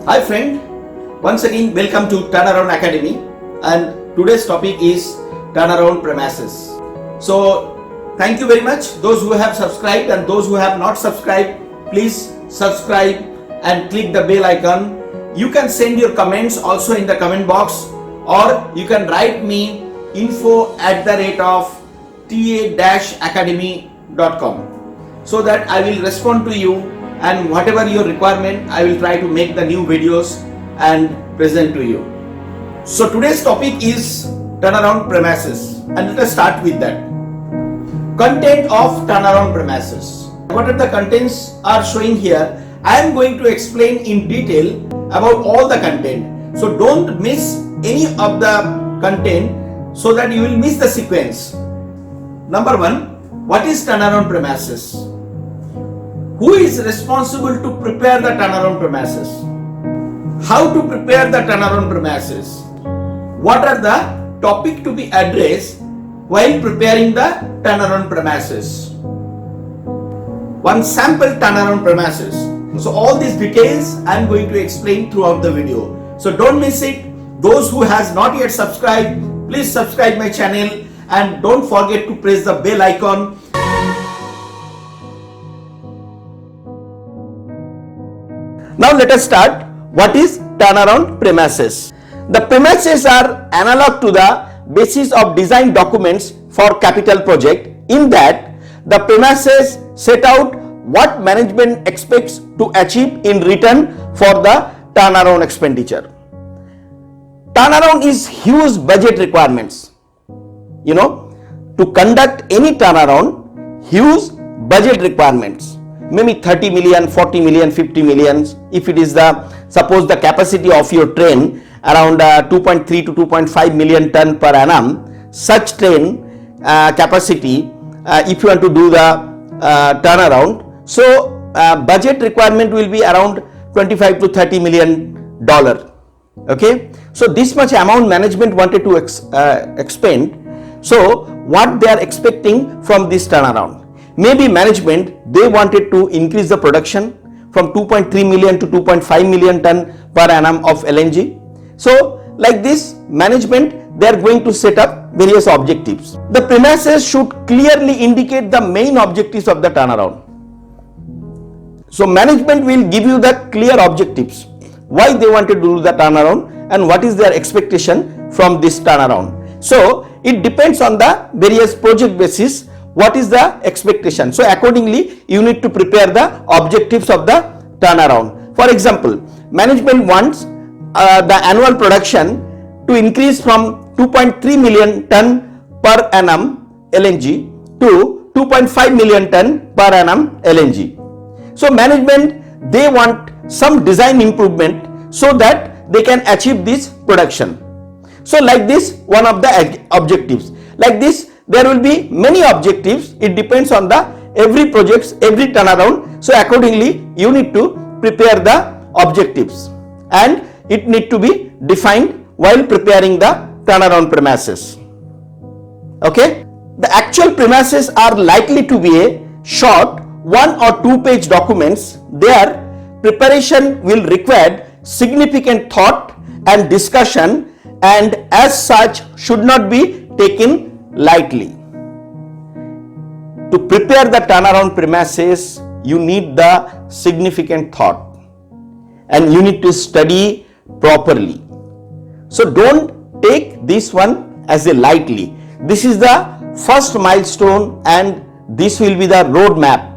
Hi friend, once again welcome to Turnaround Academy, and today's topic is turnaround premises. So thank you very much those who have subscribed, and those who have not subscribed, please subscribe and click the bell icon. You can send your comments also in the comment box, or you can write me info@ta-academy.com so that I will respond to you, and whatever your requirement, I will try to make the new videos and present to you. So today's topic is turnaround premises, and let us start with that. Content of turnaround premises. What are the contents are showing here? I am going to explain in detail about all the content. So don't miss any of the content so that you will miss the sequence. Number one, what is turnaround premises? Who is responsible to prepare the turnaround premises? How to prepare the turnaround premises? What are the topic to be addressed while preparing the turnaround premises? One sample turnaround premises. So all these details I am going to explain throughout the video. So don't miss it. Those who has not yet subscribed, please subscribe my channel and don't forget to press the bell icon. Now let us start. What is turnaround premises? The premises are analog to the basis of design documents for capital project, in that the premises set out what management expects to achieve in return for the turnaround expenditure. Turnaround is huge budget requirements. To conduct any turnaround, huge budget requirements. Maybe 30 million, 40 million, 50 million. If it is suppose the capacity of your train around 2.3 to 2.5 million ton per annum, such train capacity, if you want to do the turnaround, so budget requirement will be around 25 to 30 million dollar. Okay, so this much amount management wanted to expend. So what they are expecting from this turnaround? Maybe management, they wanted to increase the production from 2.3 million to 2.5 million ton per annum of LNG. So like this, management, they are going to set up various objectives. The premises should clearly indicate the main objectives of the turnaround. So management will give you the clear objectives, why they want to do the turnaround and what is their expectation from this turnaround. So it depends on the various project basis, what is the expectation. So accordingly, you need to prepare the objectives of the turnaround. For example, management wants the annual production to increase from 2.3 million ton per annum LNG to 2.5 million ton per annum LNG. So management, they want some design improvement so that they can achieve this production. So like this, one of the objectives. Like this, there will be many objectives. It depends on the every projects, every turnaround. So accordingly, you need to prepare the objectives, and it need to be defined while preparing the turnaround premises. Okay, the actual premises are likely to be a short 1 or 2 page documents. Their preparation will require significant thought and discussion, and as such should not be taken lightly. To prepare the turnaround premises, you need the significant thought and you need to study properly. So don't take this one as a lightly. This is the first milestone and this will be the roadmap.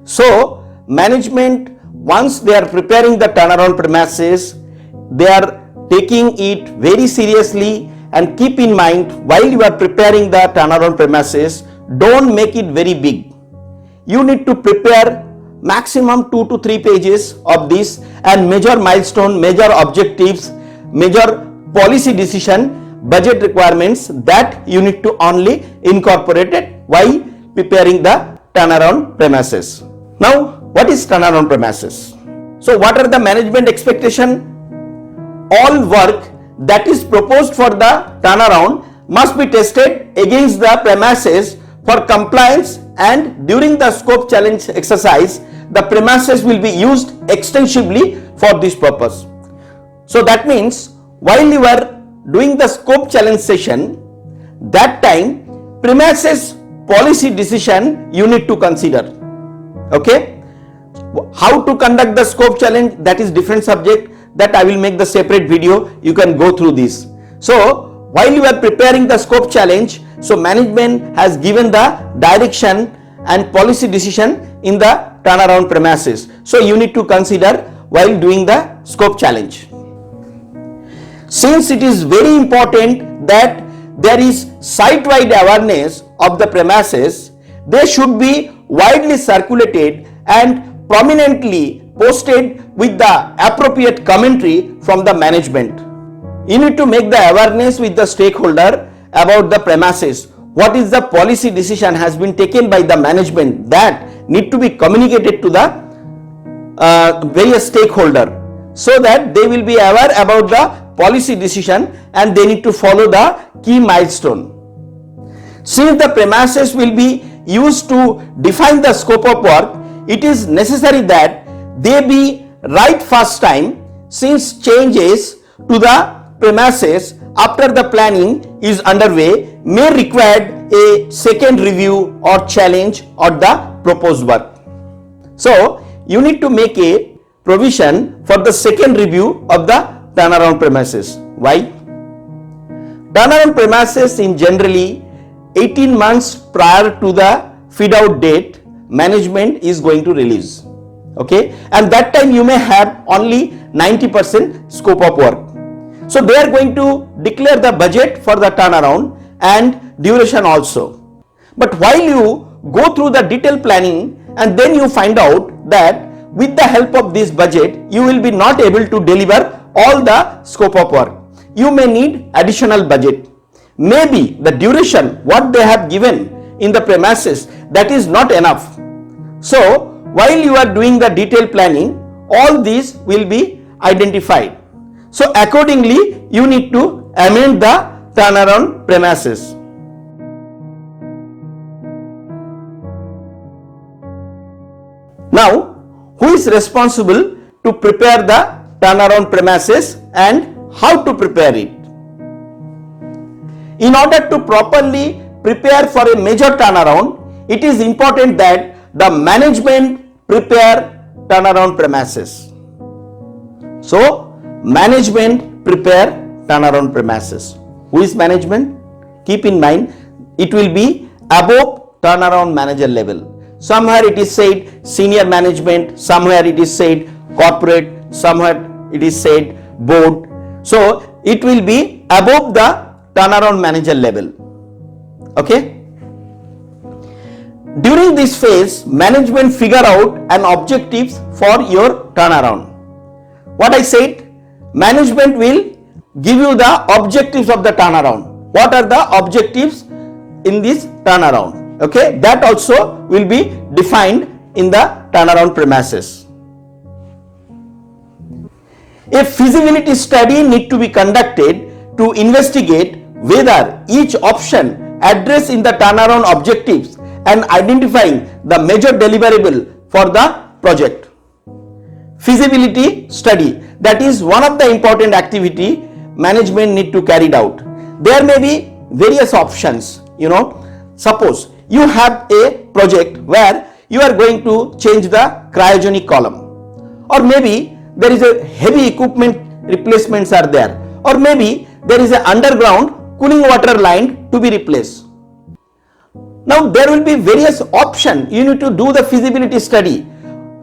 So management, once they are preparing the turnaround premises, they are taking it very seriously. And keep in mind, while you are preparing the turnaround premises, don't make it very big. You need to prepare maximum 2 to 3 pages of this, and major milestone, major objectives, major policy decision, budget requirements, that you need to only incorporate it while preparing the turnaround premises. Now, what is turnaround premises? So what are the management expectation? All work that is proposed for the turnaround must be tested against the premises for compliance, and during the scope challenge exercise, the premises will be used extensively for this purpose. So that means while you are doing the scope challenge session, that time premises policy decision you need to consider. Okay, how to conduct the scope challenge, that is different subject, that I will make the separate video, you can go through this. So while you are preparing the scope challenge, so management has given the direction and policy decision in the turnaround premises. So you need to consider while doing the scope challenge. Since it is very important that there is site-wide awareness of the premises, they should be widely circulated and prominently posted with the appropriate commentary from the management. You need to make the awareness with the stakeholder about the premises. What is the policy decision has been taken by the management, that need to be communicated to the various stakeholder, so that they will be aware about the policy decision and they need to follow the key milestone. Since the premises will be used to define the scope of work, it is necessary that they be right first time, since changes to the premises after the planning is underway may require a second review or challenge of the proposed work. So you need to make a provision for the second review of the turnaround premises. Why? Turnaround premises in generally 18 months prior to the feed out date, management is going to release. Okay, and that time you may have only 90% scope of work. So they are going to declare the budget for the turnaround and duration also. But while you go through the detailed planning and then you find out that with the help of this budget you will be not able to deliver all the scope of work, you may need additional budget. Maybe the duration what they have given in the premises, that is not enough. So while you are doing the detailed planning, all these will be identified. So accordingly you need to amend the turnaround premises. Now, who is responsible to prepare the turnaround premises and how to prepare it? In order to properly prepare for a major turnaround, it is important that the management prepare turnaround premises. So, management prepare turnaround premises. Who is management? Keep in mind, it will be above turnaround manager level. Somewhere it is said senior management, somewhere it is said corporate, somewhere it is said board. So it will be above the turnaround manager level. Okay. During this phase, management figure out an objectives for your turnaround. What I said, management will give you the objectives of the turnaround. What are the objectives in this turnaround? Okay, that also will be defined in the turnaround premises. A feasibility study need to be conducted to investigate whether each option address in the turnaround objectives and identifying the major deliverable for the project. Feasibility study, that is one of the important activity management need to carry out. There may be various options, suppose you have a project where you are going to change the cryogenic column, or maybe there is a heavy equipment replacements are there, or maybe there is an underground cooling water line to be replaced. Now there will be various options. You need to do the feasibility study.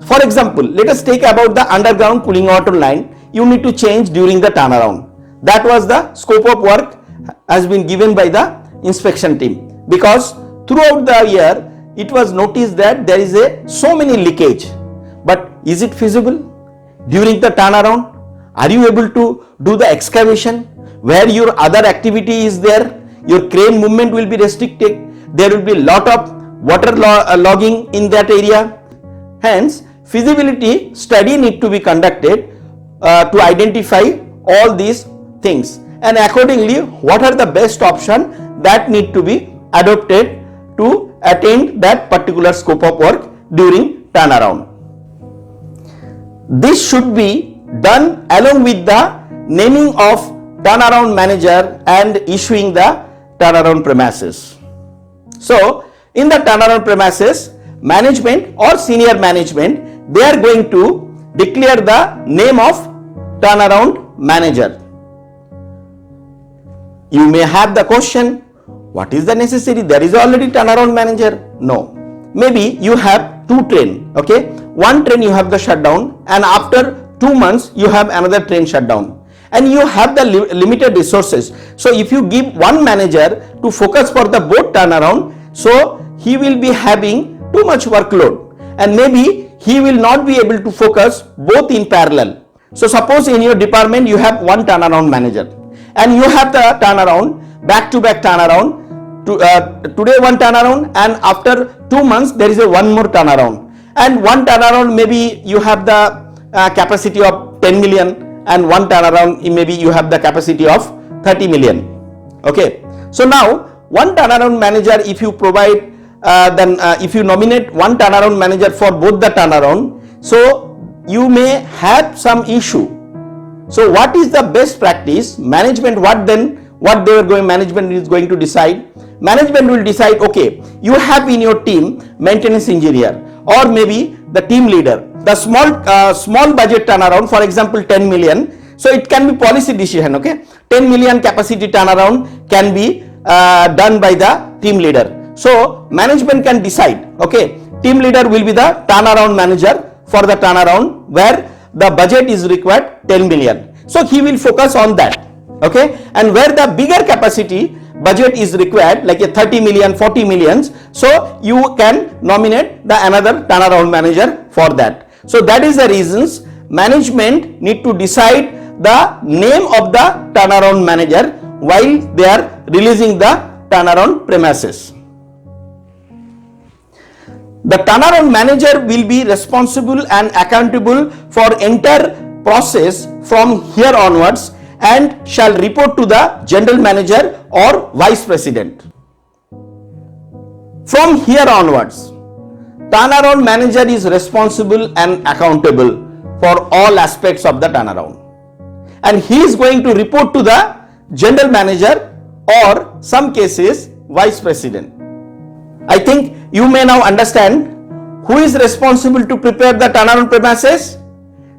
For example, let us take about the underground cooling water line you need to change during the turnaround. That was the scope of work has been given by the inspection team, because throughout the year it was noticed that there is so many leakage. But is it feasible during the turnaround? Are you able to do the excavation where your other activity is there? Your crane movement will be restricted. There will be lot of water logging in that area. Hence, feasibility study need to be conducted to identify all these things, and accordingly what are the best option that need to be adopted to attain that particular scope of work during turnaround. This should be done along with the naming of turnaround manager and issuing the turnaround premises. So, in the turnaround premises, management or senior management, they are going to declare the name of turnaround manager. You may have the question, what is the necessary? There is already turnaround manager. No. Maybe you have two train, okay? One train you have the shutdown, and after 2 months you have another train shutdown, and you have the limited resources. So if you give one manager to focus for the both turnaround, so he will be having too much workload, and maybe he will not be able to focus both in parallel. So suppose in your department you have one turnaround manager, and you have the turnaround, back-to-back turnaround, today one turnaround, and after 2 months there is a one more turnaround, and one turnaround maybe you have the capacity of 10 million, and one turnaround maybe you have the capacity of 30 million. Okay, so now one turnaround manager, if you provide if you nominate one turnaround manager for both the turnaround, so you may have some issue. So what is the best practice? Management, management is going to decide. Management will decide, okay, you have in your team maintenance engineer, or maybe the team leader, the small budget turnaround, for example 10 million. So it can be policy decision, okay? 10 million capacity turnaround can be done by the team leader. So management can decide, okay, team leader will be the turnaround manager for the turnaround where the budget is required 10 million. So he will focus on that, okay? And where the bigger capacity budget is required, like a 30 million, 40 millions, so you can nominate the another turnaround manager for that. So that is the reasons management need to decide the name of the turnaround manager while they are releasing the turnaround premises. The turnaround manager will be responsible and accountable for entire process from here onwards and shall report to the general manager or vice president. From here onwards, turnaround manager is responsible and accountable for all aspects of the turnaround, and he is going to report to the general manager or some cases vice president. I think you may now understand who is responsible to prepare the turnaround premises.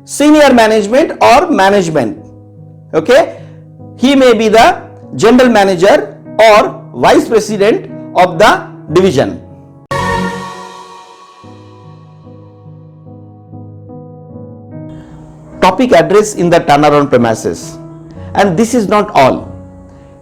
Senior management or management. Okay, he may be the general manager or vice president of the division. Topic address in the turnaround premises, and this is not all.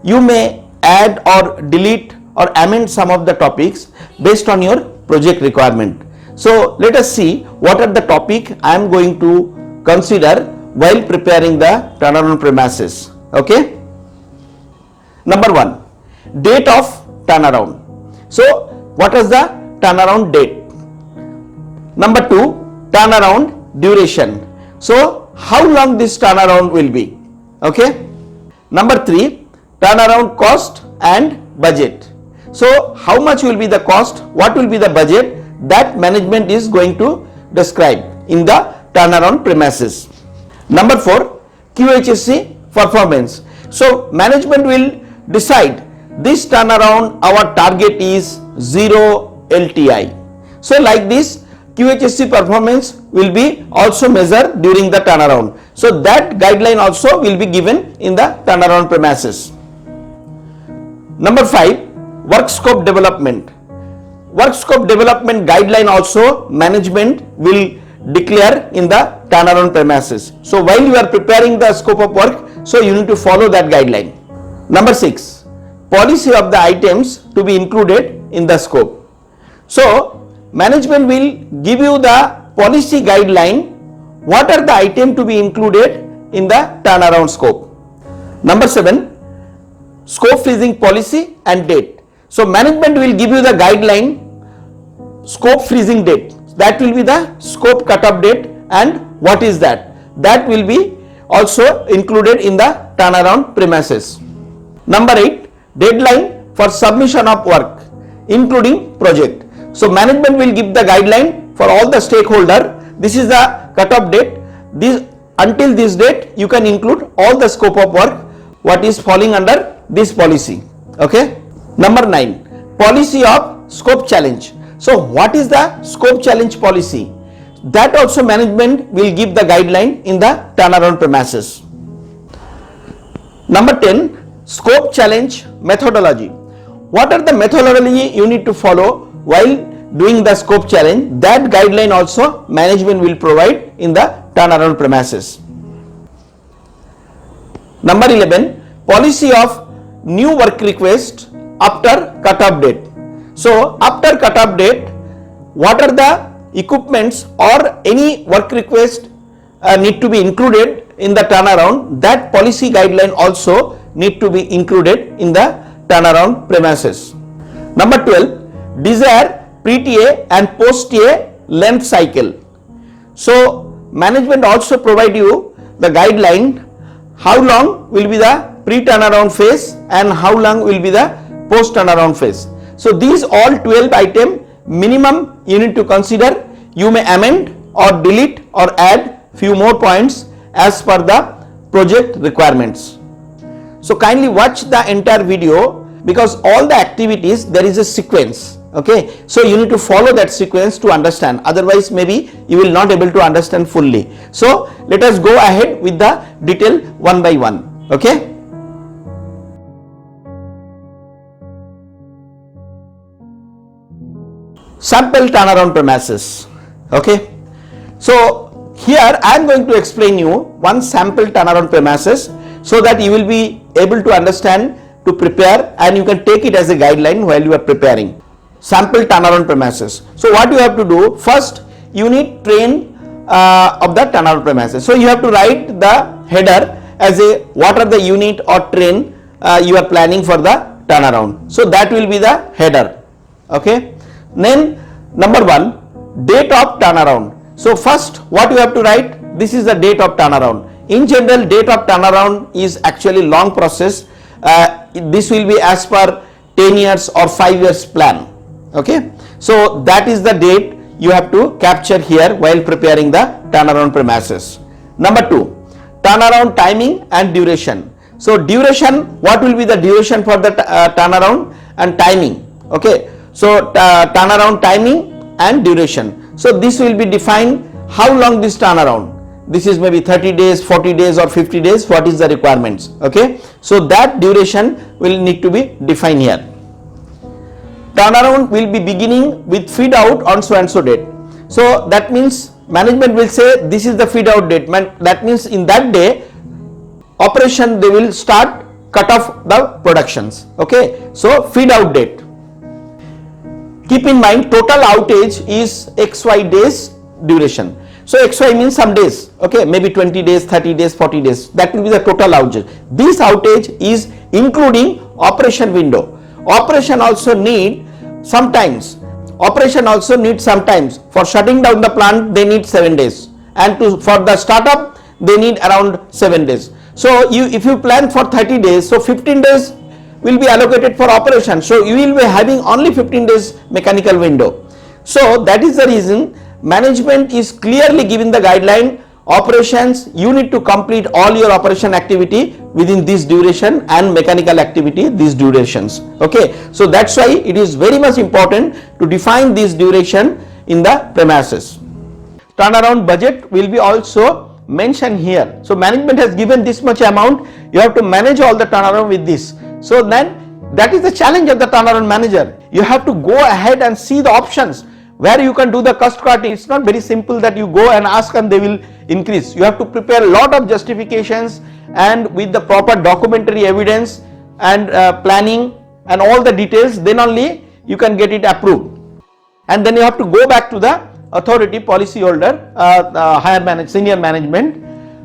You may add or delete or amend some of the topics based on your project requirement. So let us see what are the topic I am going to consider while preparing the turnaround premises. Okay. Number 1, date of turnaround. So what is the turnaround date? Number 2, turnaround duration. So how long this turnaround will be? Okay. Number 3, turnaround cost and budget. So how much will be the cost? What will be the budget? That management is going to describe in the turnaround premises. Number 4, QHSE performance. So management will decide this turnaround our target is 0 LTI. So like this QHSE performance will be also measured during the turnaround. So that guideline also will be given in the turnaround premises. Number 5, work scope development. Work scope development guideline also management will declare in the turnaround premises. So while you are preparing the scope of work, so you need to follow that guideline. Number 6, policy of the items to be included in the scope. So management will give you the policy guideline, what are the items to be included in the turnaround scope. Number 7, scope freezing policy and date. So management will give you the guideline, scope freezing date, that will be the scope cutoff date, and what is that? That will be also included in the turnaround premises. Number 8, deadline for submission of work including project. So management will give the guideline for all the stakeholder. This is the cutoff date. This until this date you can include all the scope of work what is falling under this policy. Okay. Number 9, policy of scope challenge. So what is the scope challenge policy? That also management will give the guideline in the turnaround premises. Number 10, scope challenge methodology. What are the methodology you need to follow while doing the scope challenge? That guideline also management will provide in the turnaround premises. Number 11, policy of new work request after cut-off date. So after cut-off date, what are the equipments or any work request need to be included in the turnaround? That policy guideline also need to be included in the turnaround premises. Number 12, desire pre-TA and post-TA length cycle. So management also provide you the guideline how long will be the pre-turnaround phase and how long will be the post-turnaround phase. So these all 12 item minimum you need to consider. You may amend or delete or add few more points as per the project requirements. So kindly watch the entire video because all the activities there is a sequence. Okay, so you need to follow that sequence to understand, otherwise maybe you will not able to understand fully. So let us go ahead with the detail one by one. Okay. Sample turnaround premises. Okay, so here I am going to explain you one sample turnaround premises so that you will be able to understand to prepare and you can take it as a guideline while you are preparing. Sample turnaround premises. So what you have to do, first you need train of the turnaround premises. So you have to write the header as a what are the unit or train you are planning for the turnaround. So that will be the header. Okay. Then number 1, date of turnaround. So first what you have to write, this is the date of turnaround. In general, date of turnaround is actually long process. This will be as per 10 years or 5 years plan. Okay, so that is the date you have to capture here while preparing the turnaround premises. Number 2, turnaround timing and duration. So duration, what will be the duration for the turnaround and timing? Okay, so turnaround timing and duration. So this will be defined how long this turnaround. This is maybe 30 days, 40 days or 50 days. What is the requirements? Okay, so that duration will need to be defined here. Turnaround will be beginning with feed out on so and so date. So that means management will say this is the feed out date. That means in that day operation they will start cut off the productions. Okay, so feed out date. Keep in mind total outage is XY days duration. So XY means some days. Okay, maybe 20 days, 30 days, 40 days. That will be the total outage. This outage is including operation window. Operation also need sometimes. Operation also needs sometimes. For shutting down the plant they need 7 days, and for the startup they need around 7 days. So if you plan for 30 days, so 15 days will be allocated for operation. So you will be having only 15 days mechanical window. So that is the reason management is clearly giving the guideline, operations you need to complete all your operation activity within this duration and mechanical activity these durations. Okay, so that's why it is very much important to define this duration in the premises. Turnaround budget will be also mentioned here. So management has given this much amount, you have to manage all the turnaround with this. So then that is the challenge of the turnaround manager. You have to go ahead and see the options where you can do the cost cutting. It's not very simple that you go and ask and they will increase. You have to prepare a lot of justifications and with the proper documentary evidence and planning and all the details, then only you can get it approved. And then you have to go back to the authority, policy holder, senior management,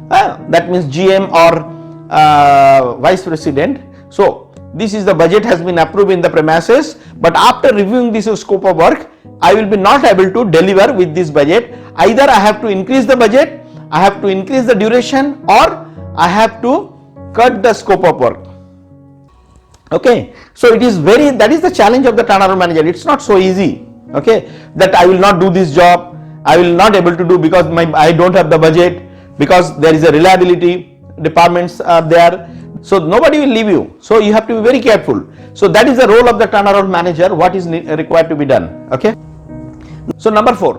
that means GM or vice president. So this is the budget has been approved in the premises, but after reviewing this scope of work, I will be not able to deliver with this budget. Either I have to increase the budget, I have to increase the duration, or I have to cut the scope of work. Okay, so it is that is the challenge of the turnaround manager. It's not so easy. Okay, that I will not do this job, I will not able to do because I don't have the budget. because there is a reliability departments are there. So nobody will leave you. So you have to be very careful. So that is the role of the turnaround manager, what is required to be done. Okay. So number 4,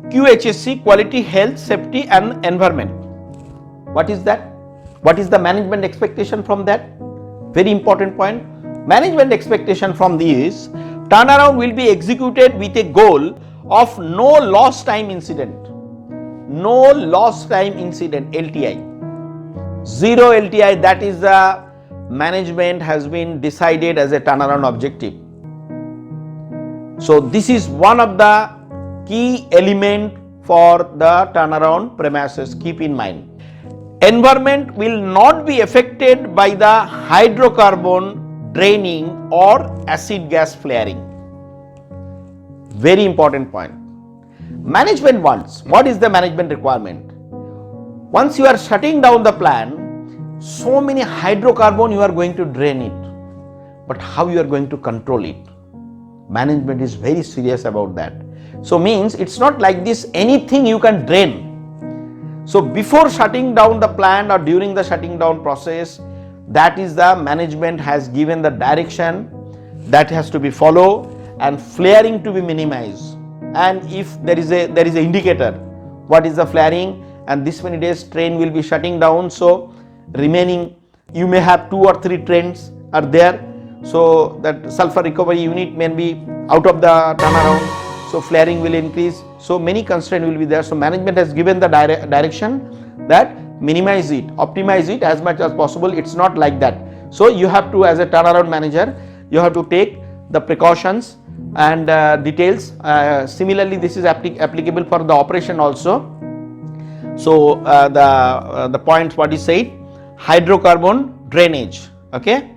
QHSE, quality, health, safety and environment. What is that? What is the management expectation from that? Very important point. Management expectation from this: turnaround will be executed with a goal of no lost time incident. No lost time incident, LTI. Zero LTI, that is the management has been decided as a turnaround objective. So this is one of the key element for the turnaround premises. Keep in mind. Environment will not be affected by the hydrocarbon draining or acid gas flaring. Very important point. Management wants, what is the management requirement? Once you are shutting down the plant, so many hydrocarbon you are going to drain it. But how you are going to control it? Management is very serious about that. So means it's not like this, anything you can drain. So before shutting down the plant or during the shutting down process, that is the management has given the direction that has to be followed and flaring to be minimized. And if there is a indicator, what is the flaring, and this many days train will be shutting down. So remaining, you may have 2 or 3 trains are there. So that sulfur recovery unit may be out of the turnaround. So flaring will increase. So many constraints will be there. So management has given the direction that minimize it, optimize it as much as possible. It's not like that. So you have to, as a turnaround manager, you have to take the precautions and details. Similarly, this is applicable for the operation also. So the points what is said, hydrocarbon drainage. Okay,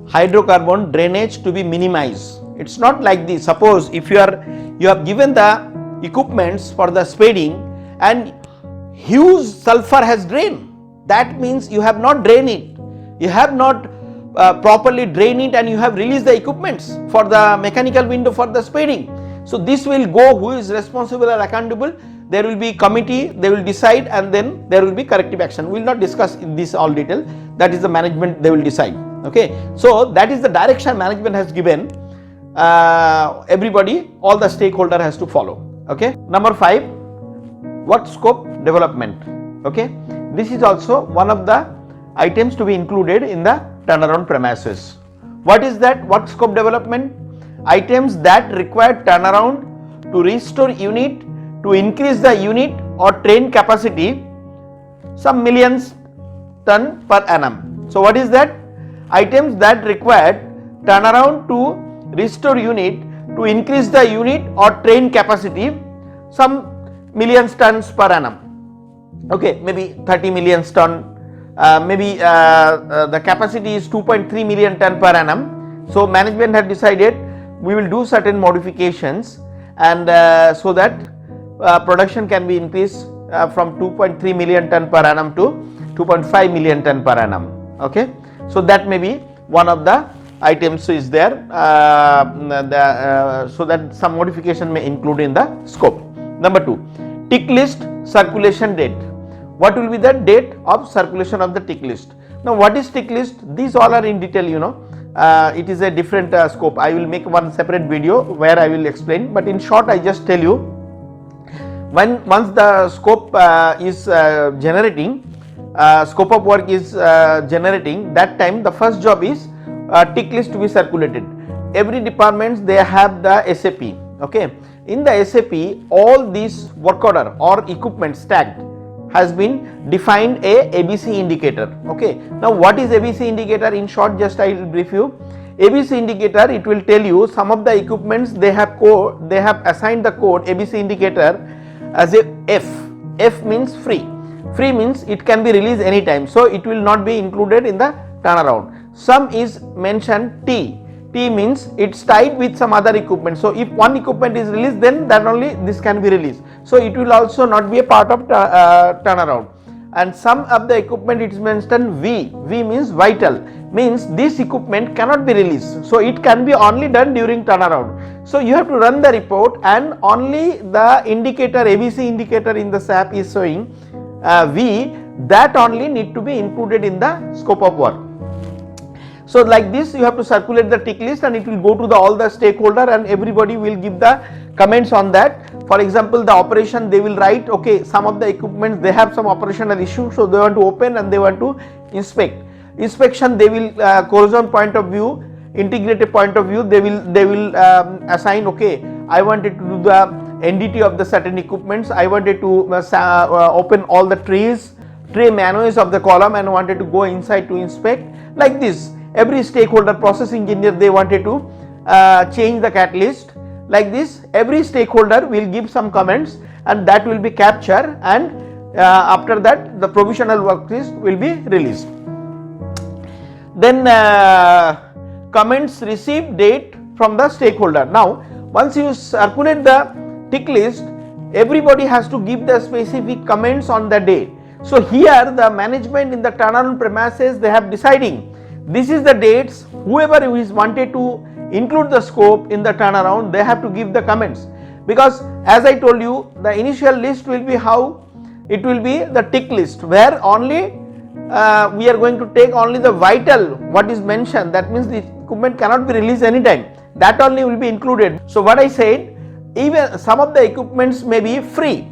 hydrocarbon drainage to be minimized. It's not like this. Suppose if you have given the equipments for the spading and huge sulfur has drained, that means you have not drained it. You have not properly drained it and you have released the equipments for the mechanical window for the spading. So this will go, who is responsible or accountable? There will be committee, they will decide, and then there will be corrective action. We will not discuss in this all detail. That is the management, they will decide. Okay, so that is the direction management has given. Everybody, all the stakeholder has to follow. Okay. Number 5, work scope development. Okay, this is also one of the items to be included in the turnaround premises. What is that work scope development? Items that require turnaround to restore unit, to increase the unit or train capacity some millions ton per annum. So what is that? Items that require turnaround to restore unit, to increase the unit or train capacity some millions tons per annum. Okay, maybe 30 million ton, maybe the capacity is 2.3 million ton per annum. So management had decided we will do certain modifications and so that production can be increased from 2.3 million ton per annum to 2.5 million ton per annum. Okay, so that may be one of the items is there, so that some modification may include in the scope. Number 2, tick list circulation date. What will be the date of circulation of the tick list? Now what is tick list? These all are in detail, you know. It is a different scope. I will make one separate video where I will explain, but in short I just tell you, once the scope is generating, scope of work is generating, that time the first job is tick list to be circulated. Every departments, they have the SAP. Okay, in the SAP all these work order or equipment stacked has been defined a ABC indicator. Okay, now what is ABC indicator? In short, just I will brief you. ABC indicator, it will tell you some of the equipments they have assigned the code ABC indicator as a F. F means free. Free means it can be released anytime, so it will not be included in the turnaround. Some is mentioned T. T means it's tied with some other equipment. So if one equipment is released, then that only this can be released. So it will also not be a part of turnaround. And some of the equipment it is mentioned V. V means vital, means this equipment cannot be released. So it can be only done during turnaround. So you have to run the report, and only the indicator, ABC indicator in the SAP is showing V, that only need to be included in the scope of work. So like this you have to circulate the tick list, and it will go to all the stakeholder, and everybody will give the comments on that. For example, the operation, they will write, okay, some of the equipment they have some operational issue, so they want to open and they want to inspect. Inspection, they will corrosion point of view, integrated point of view, they will assign, okay, I wanted to do the NDT of the certain equipments, I wanted to open all the tray manuals of the column and wanted to go inside to inspect. Like this, every stakeholder, process engineer, they wanted to change the catalyst. Like this, every stakeholder will give some comments, and that will be captured, and after that the provisional work list will be released. Then comments received date from the stakeholder. Now once you circulate the tick list, everybody has to give the specific comments on the date. So here the management in the turnaround premises, they have deciding this is the dates, whoever is wanted to include the scope in the turnaround, they have to give the comments, because as I told you, the initial list will be how it will be the tick list, where only we are going to take only the vital what is mentioned, that means the equipment cannot be released anytime, that only will be included. So what I said, even some of the equipments may be free,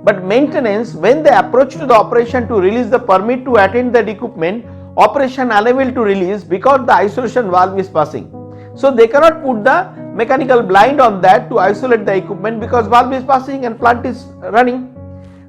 but maintenance, when they approach to the operation to release the permit to attend that equipment, operation unable to release because the isolation valve is passing. So they cannot put the mechanical blind on that to isolate the equipment, because valve is passing and plant is running.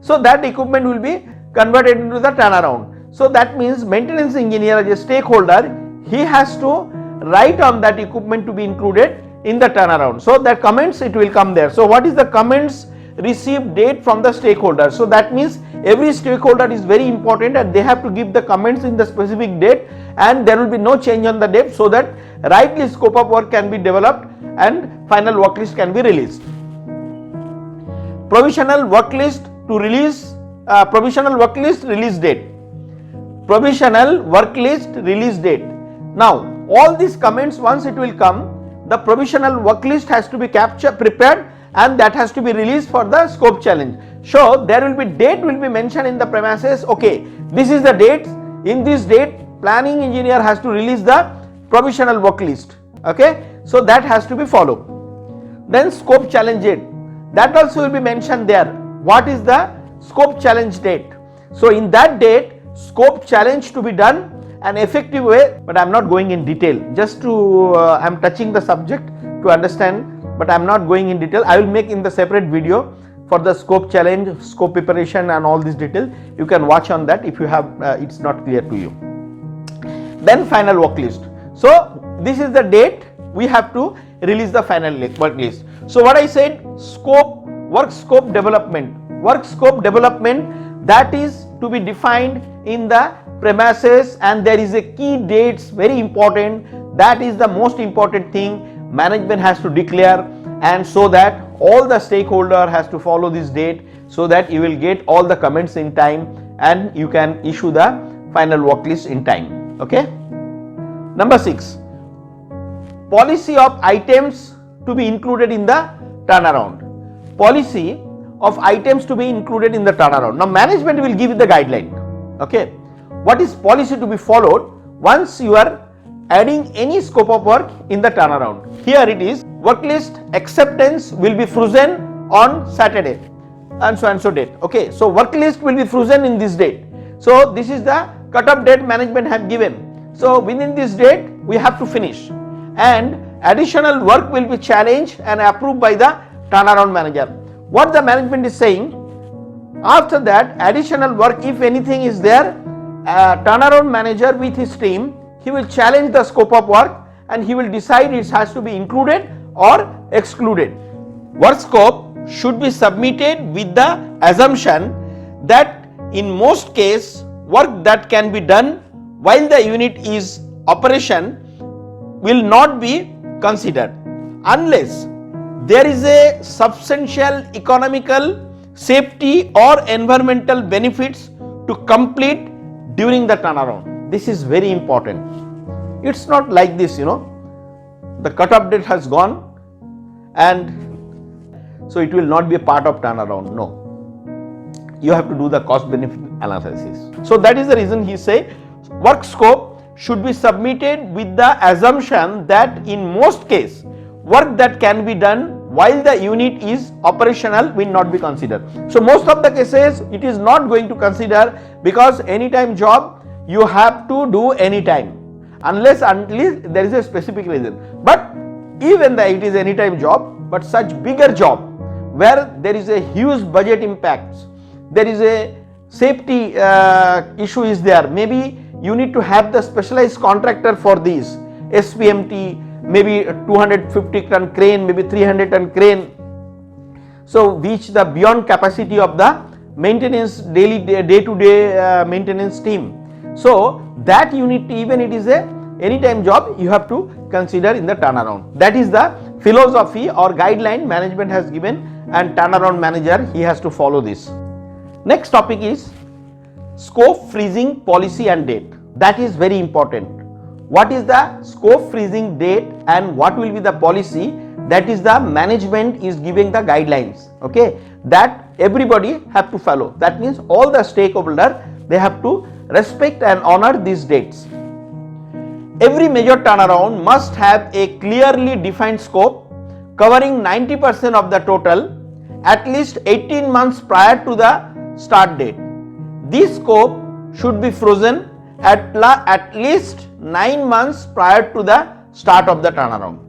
So that equipment will be converted into the turnaround. So that means maintenance engineer as a stakeholder, he has to write on that equipment to be included in the turnaround. So that comments, it will come there. So what is the comments received date from the stakeholder? So that means every stakeholder is very important, and they have to give the comments in the specific date, and there will be no change on the date, so that rightly scope of work can be developed and final work list can be released. Provisional work list to release, provisional work list release date. Provisional work list release date. Now all these comments, once it will come, the provisional work list has to be prepared, and that has to be released for the scope challenge. So there will be date will be mentioned in the premises, okay, this is the date, in this date planning engineer has to release the provisional work list, okay, so that has to be followed. Then scope challenge date, that also will be mentioned there, what is the scope challenge date. So in that date, scope challenge to be done an effective way, but I am not going in detail, just to I am touching the subject to understand, but I am not going in detail. I will make in the separate video for the scope challenge, scope preparation and all this detail. You can watch on that if you have it's not clear to you. Then final work list. So this is the date we have to release the final work list. So what I said, scope, work scope development, that is to be defined in the premises, and there is a key dates, very important, that is the most important thing management has to declare, and so that all the stakeholder has to follow this date, so that you will get all the comments in time and you can issue the final work list in time. Okay. Number 6, policy of items to be included in the turnaround. Policy of items to be included in the turnaround. Now management will give you the guideline. Okay. What is policy to be followed once you are adding any scope of work in the turnaround? Here it is, work list acceptance will be frozen on Saturday and so date. Okay, so work list will be frozen in this date. So this is the cut-off date management have given. So within this date we have to finish, and additional work will be challenged and approved by the turnaround manager. What the management is saying, after that additional work, if anything is there, turnaround manager with his team, he will challenge the scope of work and he will decide it has to be included or excluded. Work scope should be submitted with the assumption that in most cases work that can be done while the unit is operation will not be considered unless there is a substantial economical, safety or environmental benefits to complete during the turnaround. This is very important. It's not like this, the cut-off date has gone and so it will not be a part of turnaround. No, you have to do the cost benefit analysis. So that is the reason he say work scope should be submitted with the assumption that in most case work that can be done while the unit is operational will not be considered. So most of the cases it is not going to consider, because anytime job you have to do anytime unless there is a specific reason. But even it is anytime job, but such bigger job where there is a huge budget impacts, there is a safety issue is there, maybe you need to have the specialized contractor for this SPMT, maybe 250 ton crane, maybe 300 ton crane, so which the beyond capacity of the maintenance daily day to day maintenance team. So that unit, even it is a anytime job, you have to consider in the turnaround. That is the philosophy or guideline management has given, and turnaround manager he has to follow this. Next topic is scope freezing policy and date. That is very important. What is the scope freezing date and what will be the policy? That is the management is giving the guidelines, okay, that everybody have to follow. That means all the stakeholder, they have to respect and honor these dates. Every major turnaround must have a clearly defined scope covering 90% of the total at least 18 months prior to the start date. This scope should be frozen at least 9 months prior to the start of the turnaround.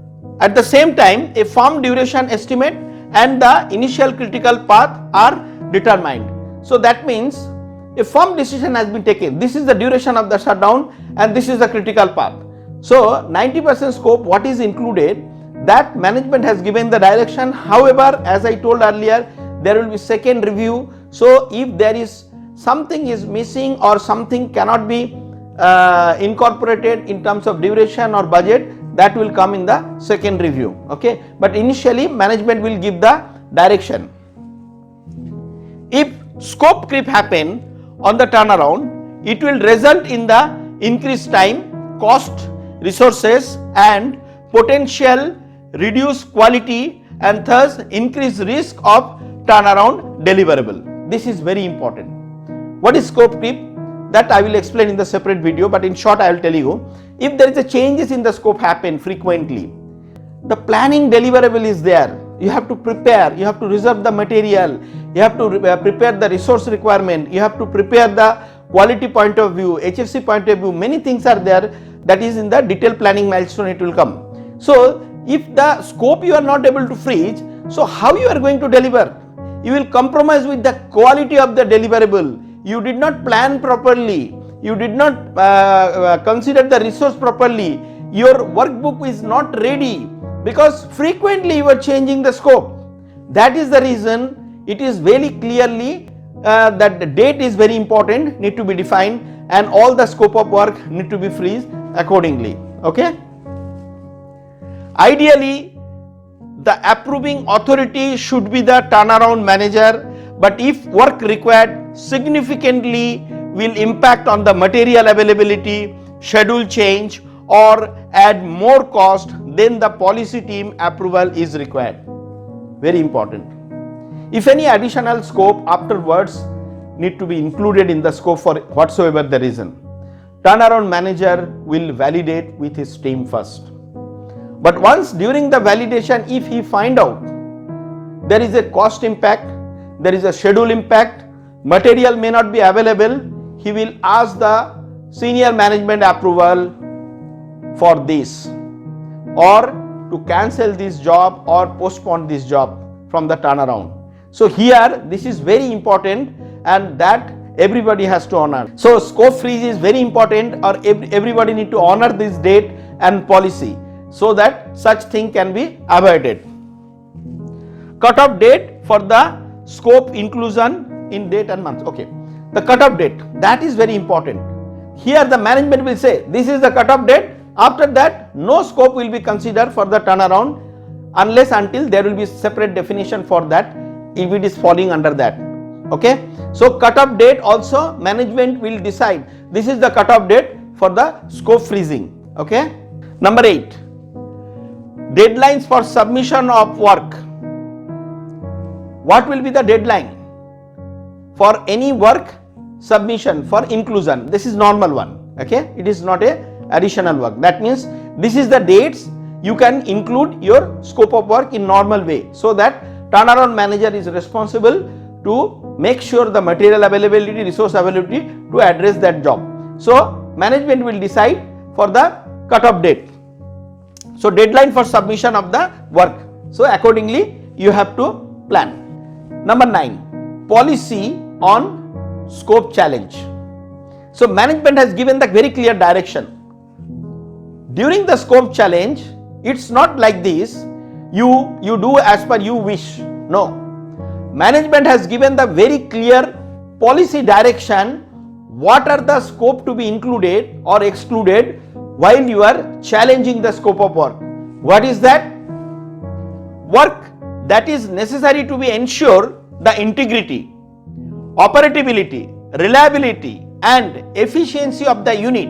At the same time, a firm duration estimate and the initial critical path are determined. So that means a firm decision has been taken. This is the duration of the shutdown and this is the critical path. So 90% scope, what is included, that management has given the direction. However, as I told earlier, there will be second review. So if there is something is missing or something cannot be incorporated in terms of duration or budget, that will come in the second review, okay. But initially management will give the direction. If scope creep happen on the turnaround, it will result in the increased time, cost, resources and potential reduced quality and thus increased risk of turnaround deliverable. This is very important. What is scope creep? That I will explain in the separate video, but in short I will tell you, if there is a changes in the scope happen frequently, the planning deliverable is there. You have to prepare, you have to reserve the material, you have to prepare the resource requirement, you have to prepare the quality point of view, HFC point of view, many things are there, that is in the detailed planning milestone it will come. So if the scope you are not able to freeze, so how you are going to deliver? You will compromise with the quality of the deliverable. You did not plan properly, you did not consider the resource properly, your workbook is not ready, because frequently you are changing the scope. That is the reason it is very clearly that the date is very important, need to be defined, and all the scope of work need to be freeze accordingly, okay. Ideally the approving authority should be the turnaround manager, but if work required significantly will impact on the material availability, schedule change or add more cost, then the policy team approval is required. Very important. If any additional scope afterwards need to be included in the scope for whatsoever the reason, turnaround manager will validate with his team first. But once during the validation, if he find out there is a cost impact, there is a schedule impact, material may not be available, he will ask the senior management approval for this, or to cancel this job or postpone this job from the turnaround. So here this is very important, and that everybody has to honor. So scope freeze is very important, or everybody need to honor this date and policy, so that such thing can be avoided. Cut-off date for the scope inclusion in date and month. Okay, the cut-off date, that is very important. Here the management will say this is the cut-off date. After that no scope will be considered for the turnaround unless until there will be separate definition for that if it is falling under that. Okay, so cut-off date also management will decide this is the cut-off date for the scope freezing. Okay, number 8, Deadlines for submission of work. What will be the deadline for any work submission for inclusion? This is normal one, okay? It is not a additional work. That means this is the dates you can include your scope of work in normal way, so that turnaround manager is responsible to make sure the material availability, resource availability to address that job. So management will decide for the cut-off date. So deadline for submission of the work. So accordingly you have to plan. Number 9, policy on scope challenge. So management has given the very clear direction. During the scope challenge, it's not like this, you do as per you wish. No. Management has given the very clear policy direction, what are the scope to be included or excluded while you are challenging the scope of work. What is that? Work that is necessary to be ensure the integrity, operability, reliability and efficiency of the unit,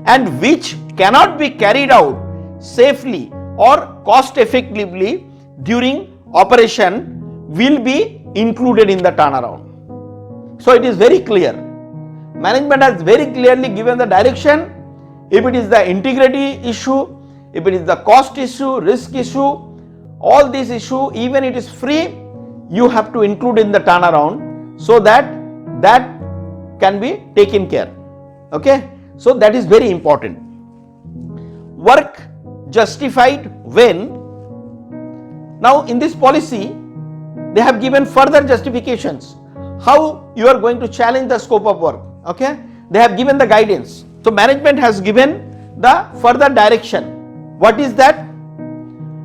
and which cannot be carried out safely or cost effectively during operation will be included in the turnaround. So it is very clear. Management has very clearly given the direction. If it is the integrity issue, if it is the cost issue, risk issue, all these issue, even it is free, you have to include in the turnaround so that that can be taken care. Okay, so that is very important. Work justified when. Now in this policy they have given further justifications how you are going to challenge the scope of work. Okay, they have given the guidance. So management has given the further direction. What is that?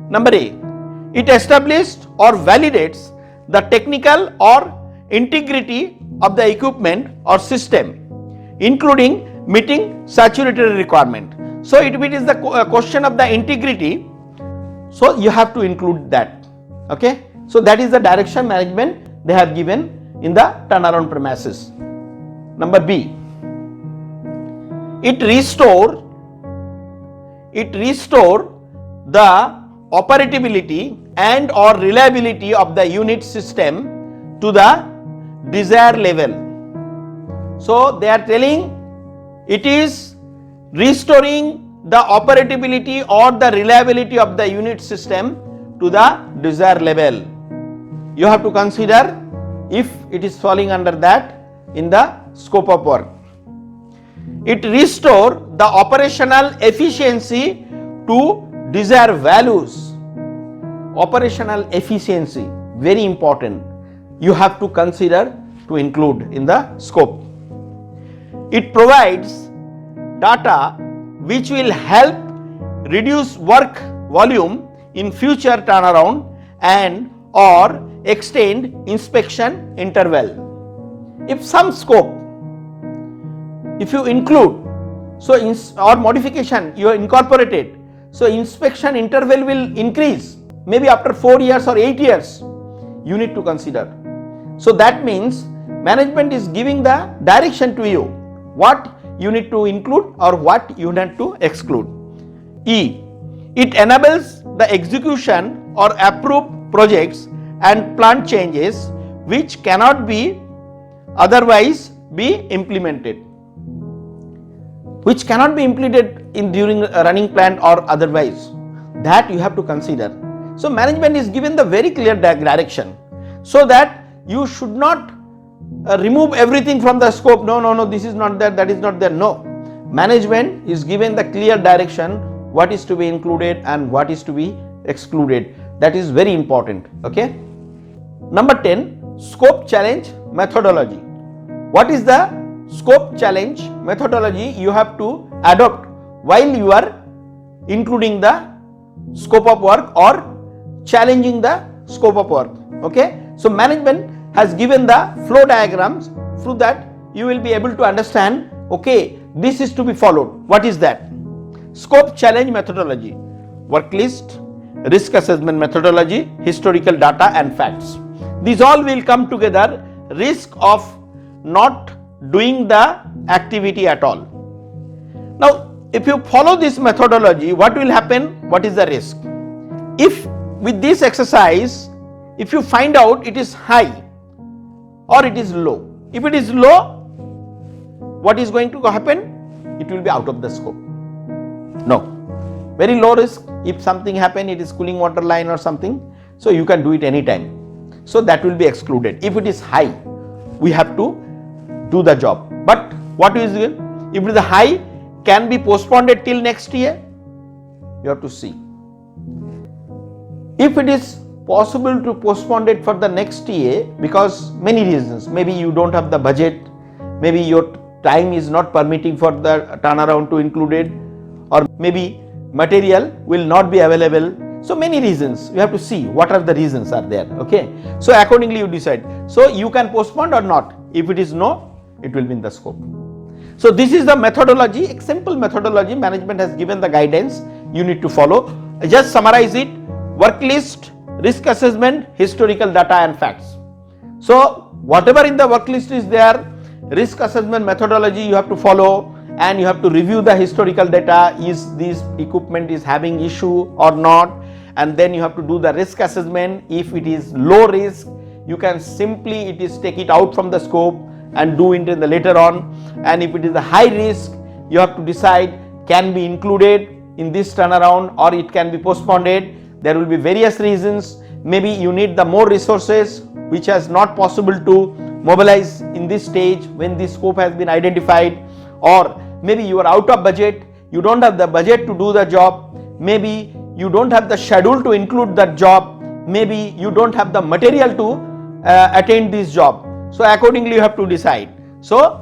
Number A, it established or validates the technical or integrity of the equipment or system, including meeting statutory requirement. So if it is the question of the integrity, so you have to include that. Okay, so that is the direction management they have given in the turnaround premises. Number B, it restore the operability and or reliability of the unit system to the desired level. So they are telling it is restoring the operability or the reliability of the unit system to the desired level. You have to consider if it is falling under that in the scope of work. It restore the operational efficiency to desired values. Operational efficiency, very important. You have to consider to include in the scope. It provides data which will help reduce work volume in future turnaround and or extend inspection interval. If some scope, if you include, so or modification you incorporated, so inspection interval will increase, maybe after 4 years or 8 years, you need to consider. So that means management is giving the direction to you, what you need to include or what you need to exclude. E, it enables the execution or approve projects and plan changes which cannot be otherwise be implemented, which cannot be implemented in during a running plan or otherwise, that you have to consider. So management is given the very clear direction so that you should not remove everything from the scope. No, this is not there, that is not there. No, management is given the clear direction what is to be included and what is to be excluded. That is very important. Okay. Number 10, scope challenge methodology. What is the scope challenge methodology you have to adopt while you are including the scope of work or challenging the scope of work? Okay. So management has given the flow diagrams, through that you will be able to understand, okay, this is to be followed. What is that? Scope challenge methodology, work list, risk assessment methodology, historical data and facts. These all will come together. Risk of not doing the activity at all. Now if you follow this methodology, what will happen? What is the risk? if with this exercise, if you find out it is high or it is low, if it is low, what is going to happen? It will be out of the scope. No, very low risk. If something happen, it is cooling water line or something, so you can do it anytime. So that will be excluded. If it is high, we have to do the job. But what is it? If it is high, can be postponed till next year. You have to see. If it is possible to postpone it for the next year, because many reasons, maybe you don't have the budget, maybe your time is not permitting for the turnaround to include it, or maybe material will not be available. So many reasons, you have to see what are the reasons are there. Okay, so accordingly you decide. So you can postpone or not. If it is no, it will be in the scope. So this is the methodology, a simple methodology. Management has given the guidance you need to follow. Just summarize it: work list, risk assessment, historical data and facts. So whatever in the work list is there, risk assessment methodology you have to follow, and you have to review the historical data. Is this equipment is having issue or not? And then you have to do the risk assessment. If it is low risk, you can simply take it out from the scope and do it in the later on. And if it is a high risk, you have to decide can be included in this turnaround or it can be postponed. There will be various reasons. Maybe you need the more resources which is not possible to mobilize in this stage when this scope has been identified, or maybe you are out of budget, you don't have the budget to do the job, maybe you don't have the schedule to include that job, maybe you don't have the material to attain this job. So accordingly you have to decide. So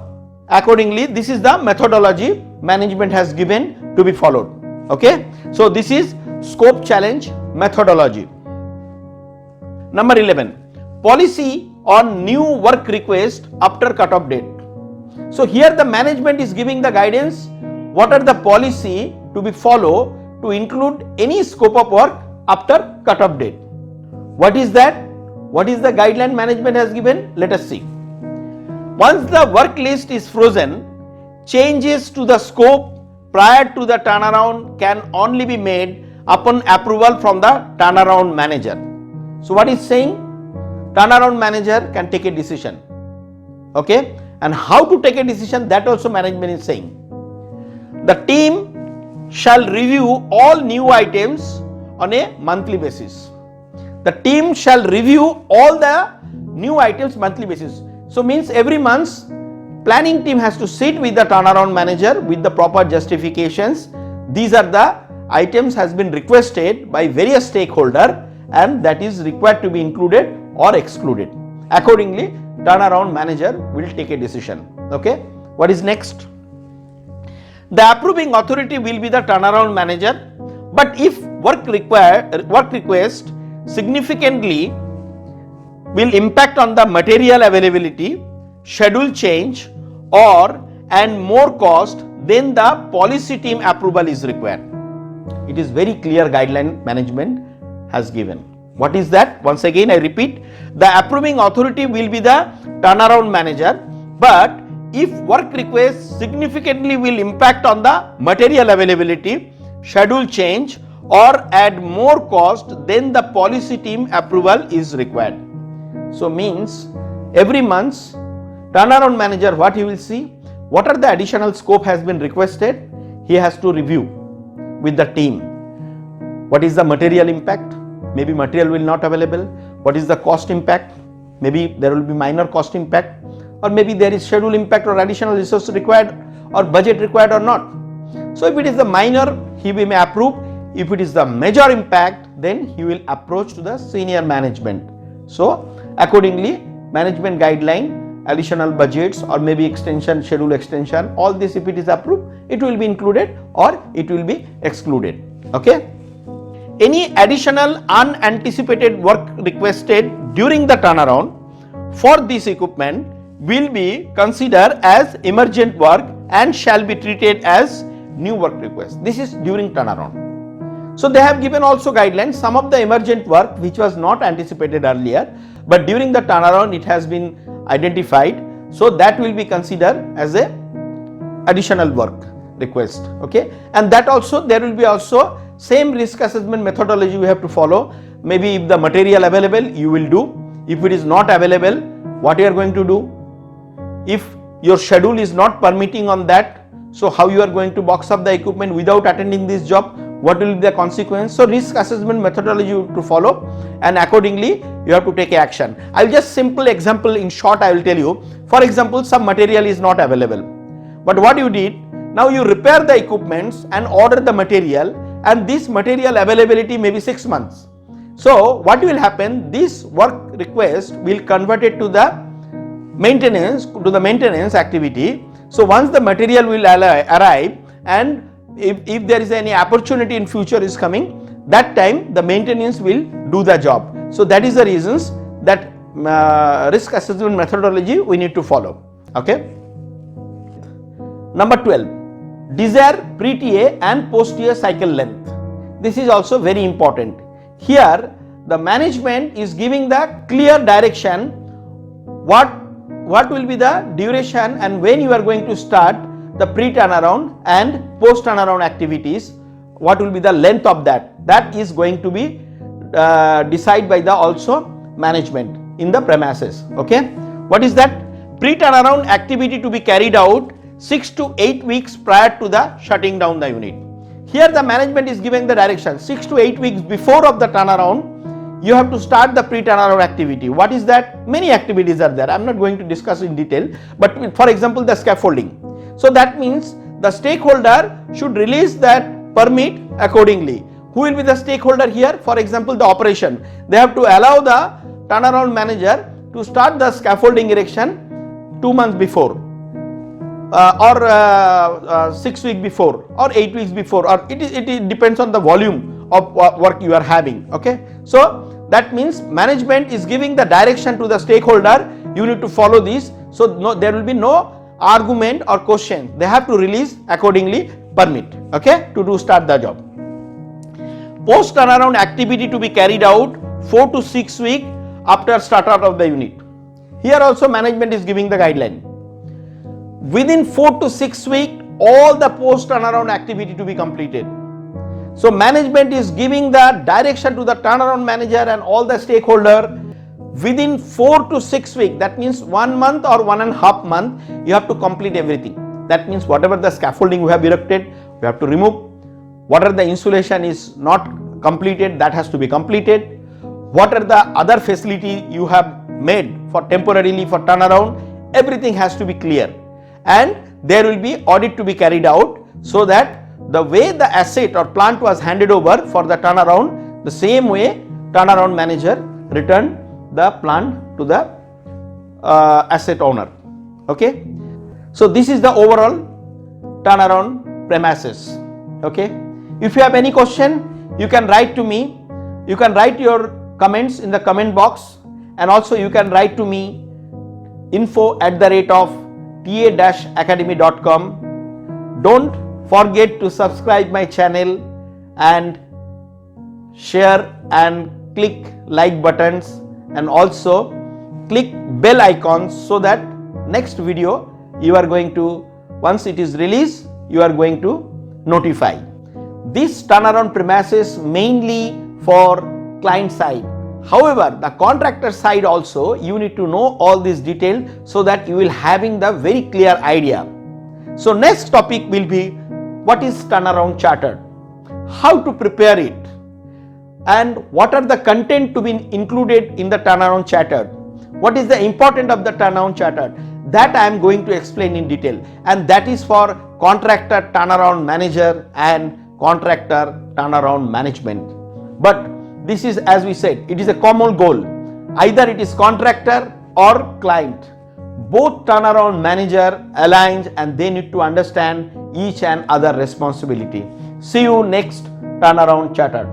accordingly this is the methodology management has given to be followed. Okay, so this is scope challenge methodology. Number 11, policy on new work request after cut-off date. So here the management is giving the guidance what are the policy to be followed to include any scope of work after cut-off date. What is that? What is the guideline management has given? Let us see. Once the work list is frozen, changes to the scope prior to the turnaround can only be made upon approval from the turnaround manager. So what is saying? Turnaround manager can take a decision. Okay, and how to take a decision, that also management is saying. The team shall review all new items on a monthly basis. The team shall review all the new items monthly basis. So means every month planning team has to sit with the turnaround manager with the proper justifications. These are the items has been requested by various stakeholder and that is required to be included or excluded. Accordingly, turnaround manager will take a decision. Okay, what is next? The approving authority will be the turnaround manager, but if work request significantly will impact on the material availability, schedule change and more cost, then the policy team approval is required. It is very clear guideline management has given. What is that? Once again I repeat, the approving authority will be the turnaround manager, but if work request significantly will impact on the material availability, schedule change or add more cost, then the policy team approval is required. So means every month turnaround manager, what he will see, what are the additional scope has been requested, he has to review with the team. What is the material impact? Maybe material will not available. What is the cost impact? Maybe there will be minor cost impact, or maybe there is schedule impact or additional resource required or budget required or not. So if it is the minor, he may approve. If it is the major impact, then he will approach to the senior management. So accordingly, management guideline, additional budgets or maybe extension, schedule extension, all this if it is approved, it will be included or it will be excluded. Okay. Any additional unanticipated work requested during the turnaround for this equipment will be considered as emergent work and shall be treated as new work request. This is during turnaround. So they have given also guidelines, some of the emergent work which was not anticipated earlier, but during the turnaround it has been identified. So that will be considered as a additional work request. Okay, and that also there will be also Same risk assessment methodology we have to follow. Maybe if the material available, you will do. If it is not available, what you are going to do? If your schedule is not permitting on that, so how you are going to box up the equipment without attending this job? What will be the consequence? So risk assessment methodology to follow, and accordingly you have to take action. I will just simple example in short I will tell you. For example, some material is not available, but what you did, now you repair the equipments and order the material, and this material availability may be 6 months. So what will happen, this work request will convert it to the maintenance activity. So once the material will arrive, and if there is any opportunity in future is coming, that time the maintenance will do the job. So that is the reasons that risk assessment methodology we need to follow. Okay. Number 12, desired pre-TA and post-TA cycle length. This is also very important. Here the management is giving the clear direction what will be the duration and when you are going to start the pre-turnaround and post-turnaround activities, what will be the length of that. That is going to be decided by the also management in the premises. Okay. What is that? Pre-turnaround activity to be carried out 6 to 8 weeks prior to the shutting down the unit. Here the management is giving the direction 6 to 8 weeks before of the turnaround, you have to start the pre-turnaround activity. What is that? Many activities are there. I am not going to discuss in detail, but for example the scaffolding. So that means the stakeholder should release that permit accordingly. Who will be the stakeholder here? For example, the operation. They have to allow the turnaround manager to start the scaffolding erection 2 months before, or 6 weeks before, or 8 weeks before, or it depends on the volume of work you are having. Okay. So that means management is giving the direction to the stakeholder, you need to follow this. So there will be no argument or question. They have to release accordingly permit, okay, to start the job. Post turnaround activity to be carried out 4 to 6 weeks after start out of the unit. Here also management is giving the guideline. Within 4 to 6 weeks, all the post turnaround activity to be completed. So management is giving the direction to the turnaround manager and all the stakeholder within 4 to 6 weeks. That means 1 month or 1.5 months, you have to complete everything. That means whatever the scaffolding we have erected, we have to remove. Whatever the insulation is not completed, that has to be completed. What are the other facility you have made for temporarily for turnaround, everything has to be clear. And there will be audit to be carried out, so that the way the asset or plant was handed over for the turnaround, the same way turnaround manager returned the plant to the asset owner. Okay. So this is the overall turnaround premises. Okay. If you have any question, you can write to me. You can write your comments in the comment box, and also you can write to me info@ta-academy.com. Don't forget to subscribe my channel and share and click like buttons, and also click bell icons, so that next video you are going to, once it is released, you are going to notify. This turnaround premises mainly for client side. However, the contractor side also you need to know all this detail, so that you will having the very clear idea. So next topic will be what is turnaround charter, how to prepare it, and what are the content to be included in the turnaround charter. What is the importance of the turnaround charter? That I am going to explain in detail, and that is for contractor turnaround manager and contractor turnaround management. But this is, as we said, it is a common goal. Either it is contractor or client. Both turnaround manager aligns, and they need to understand each and other responsibility. See you next turnaround charter.